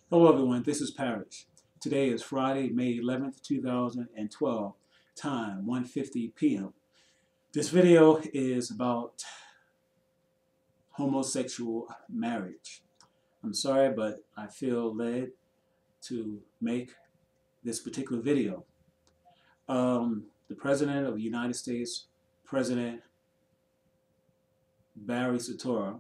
Hello everyone, this is Parrish. Today is Friday, May 11th, 2012, time 1:50 p.m. This video is about homosexual marriage. I'm sorry, but I feel led to make this particular video. The President of the United States, President Barry Soetoro,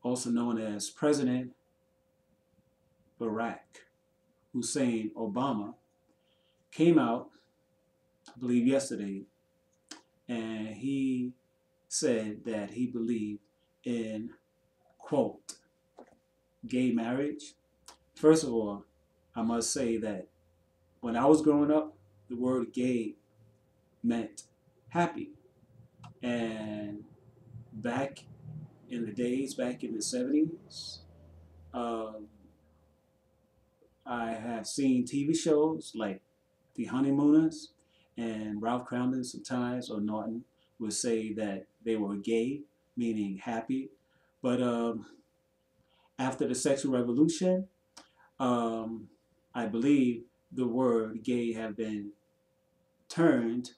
also known as President Barack Hussein Obama, came out, I believe yesterday, and he said that he believed in, quote, gay marriage. First of all, I must say that when I was growing up, the word gay meant happy. And back in the days, back in the 70s, um, I have seen TV shows like The Honeymooners, and Ralph Cramden sometimes, or Norton, would say that they were gay, meaning happy. But after the sexual revolution, um, I believe the word gay have been turned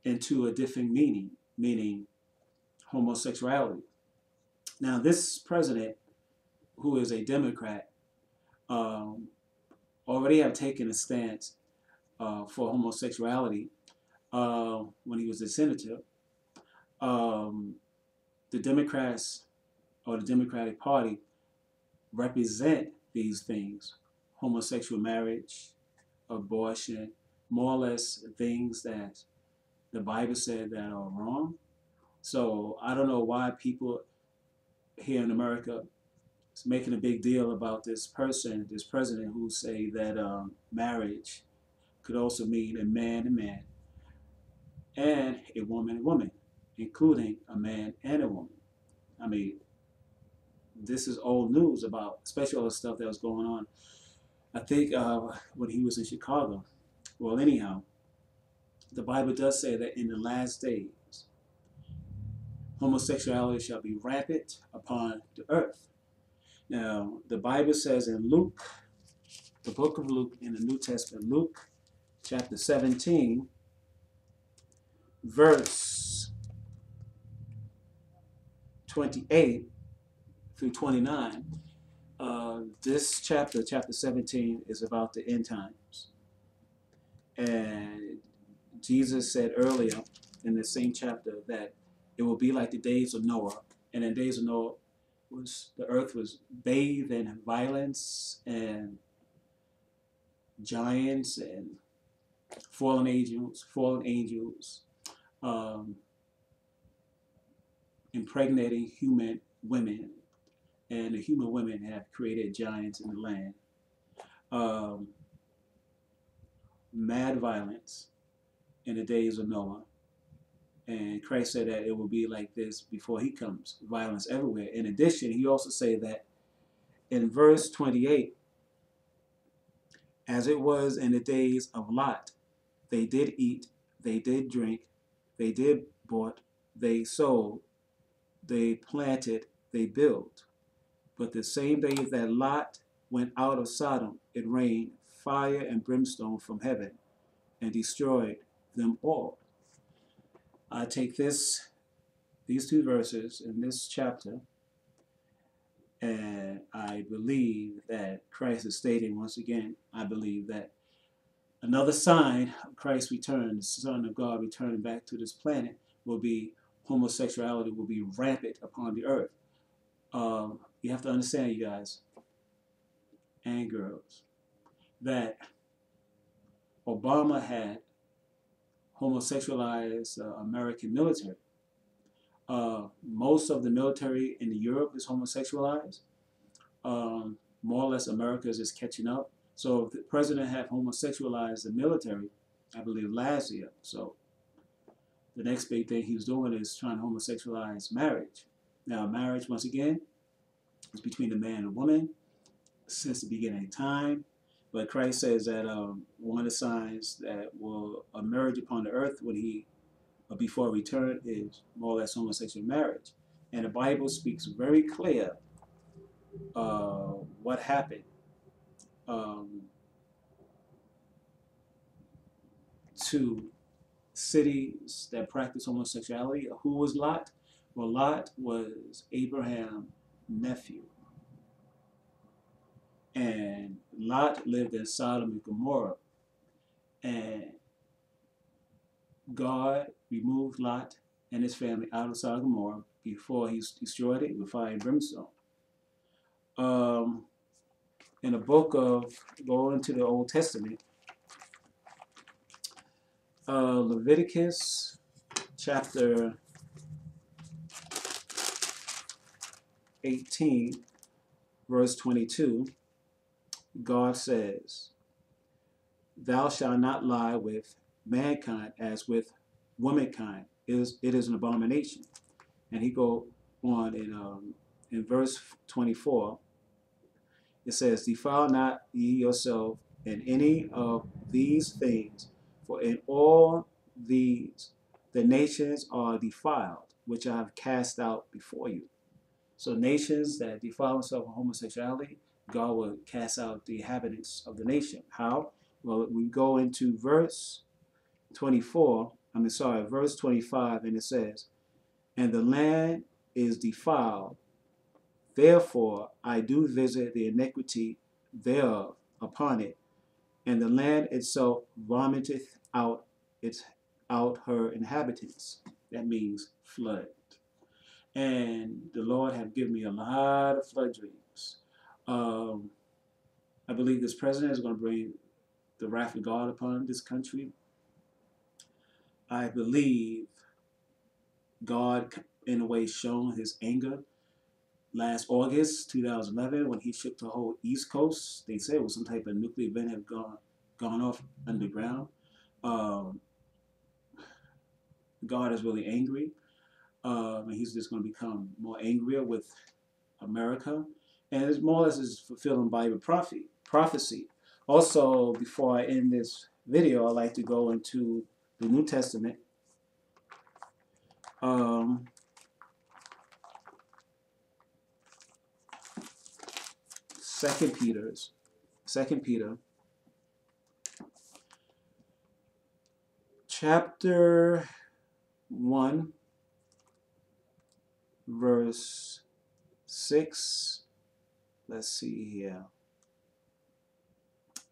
into a different meaning, meaning homosexuality. Now, this president, who is a Democrat, um, already have taken a stance for homosexuality when he was a senator. Um, the Democrats or the Democratic Party represent these things: homosexual marriage, abortion, more or less things that the Bible said that are wrong. So I don't know why people here in America is making a big deal about this person, this president, who say that marriage could also mean a man and a woman, including a man and a woman. I mean, this is old news about, especially all the stuff that was going on. I think when he was in Chicago. Well, anyhow, the Bible does say that in the last days, homosexuality shall be rampant upon the earth. Now, the Bible says in Luke, the book of Luke in the New Testament, Luke chapter 17, verse 28 through 29. This chapter, chapter 17, is about the end times. And Jesus said earlier in the same chapter that it will be like the days of Noah. And in the days of Noah, the earth was bathed in violence and giants and fallen angels, um, impregnating human women, and the human women have created giants in the land. Um, Mad violence in the days of Noah. And Christ said that it will be like this before he comes. Violence everywhere. In addition, he also said that in verse 28, as it was in the days of Lot, they did eat, they did drink, they did bought, they sold, they planted, they built. But the same day that Lot went out of Sodom, it rained fire and brimstone from heaven and destroyed them all. I take these two verses in this chapter, and I believe that Christ is stating once again, I believe that another sign of Christ's return, the Son of God returning back to this planet, will be homosexuality will be rampant upon the earth. You have to understand, you guys and girls, that Obama had homosexualized American military. Most of the military in Europe is homosexualized. More or less, America is just catching up. So the president had homosexualized the military, I believe, last year. So the next big thing he's doing is trying to homosexualize marriage. Now, marriage, once again, is between a man and a woman since the beginning of time. But Christ says that one of the signs that will emerge upon the earth when he, before return, is more or less homosexual marriage. And the Bible speaks very clear what happened um, to cities that practice homosexuality. Who was Lot? Well, Lot was Abraham's nephew. And Lot lived in Sodom and Gomorrah. And God removed Lot and his family out of Sodom and Gomorrah before he destroyed it with fire and brimstone. In the book of, going to the Old Testament, Leviticus chapter 18, verse 22, God says, "Thou shalt not lie with mankind as with womankind. It is an abomination." And he go on in verse 24. It says, "Defile not ye yourself in any of these things, for in all these the nations are defiled, which I have cast out before you." So nations that defile themselves with homosexuality, God will cast out the inhabitants of the nation. How? Well, we go into verse 25, and it says, "And the land is defiled, therefore I do visit the iniquity thereof upon it, and the land itself vomiteth out her inhabitants." That means flood. And the Lord have given me a lot of flood dreams. I believe this president is going to bring the wrath of God upon this country. I believe God, in a way, shown his anger last August 2011 when he shook the whole East Coast. They said it was some type of nuclear event had gone off underground. God is really angry, and he's just going to become more angrier with America. And it's more or less is fulfilling Bible prophecy. Also, before I end this video, I'd like to go into the New Testament. Second Peter, chapter 1, verse 6. Let's see here.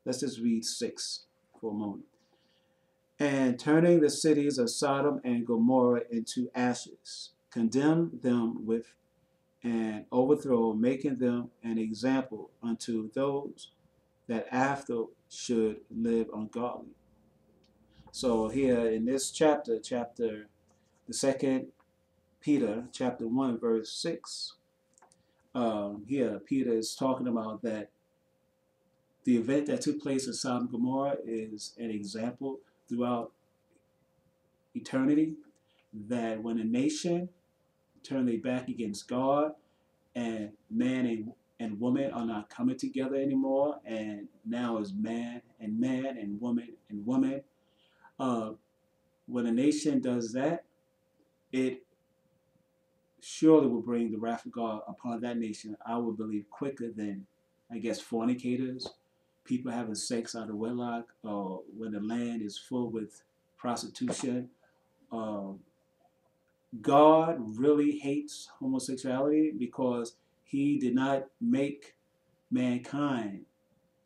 Let's just read 6 for a moment. "And turning the cities of Sodom and Gomorrah into ashes, condemn them with an overthrow, making them an example unto those that after should live ungodly." So here in this chapter, the 2 Peter, chapter 1, verse 6, here Peter is talking about that the event that took place in Sodom and Gomorrah is an example throughout eternity, that when a nation turn their back against God, and man and woman are not coming together anymore, and now is man and woman. When a nation does that, it surely will bring the wrath of God upon that nation. I would believe quicker than, I guess, fornicators, people having sex out of wedlock, or when the land is full with prostitution. God really hates homosexuality because he did not make mankind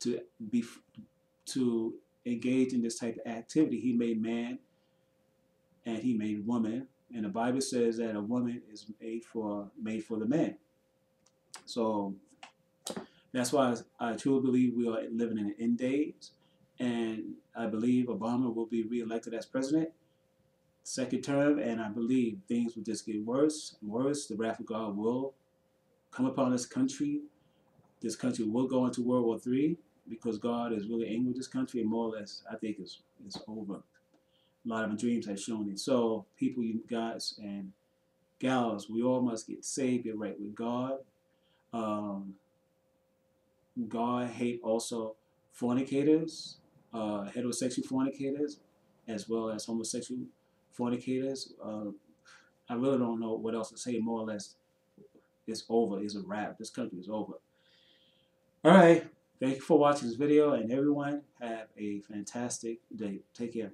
to be to engage in this type of activity. He made man and he made woman, and the Bible says that a woman is made for the man. So that's why I truly believe we are living in the end days, and I believe Obama will be reelected as president, second term, and I believe things will just get worse and worse. The wrath of God will come upon this country. This country will go into World War III because God is really angry with this country, and more or less, I think it's over. A lot of my dreams have shown it. So, people, you guys and gals, we all must get saved, get right with God. God hate also fornicators, heterosexual fornicators, as well as homosexual fornicators. I really don't know what else to say. More or less, it's over. It's a wrap. This country is over. All right. Thank you for watching this video, and everyone have a fantastic day. Take care.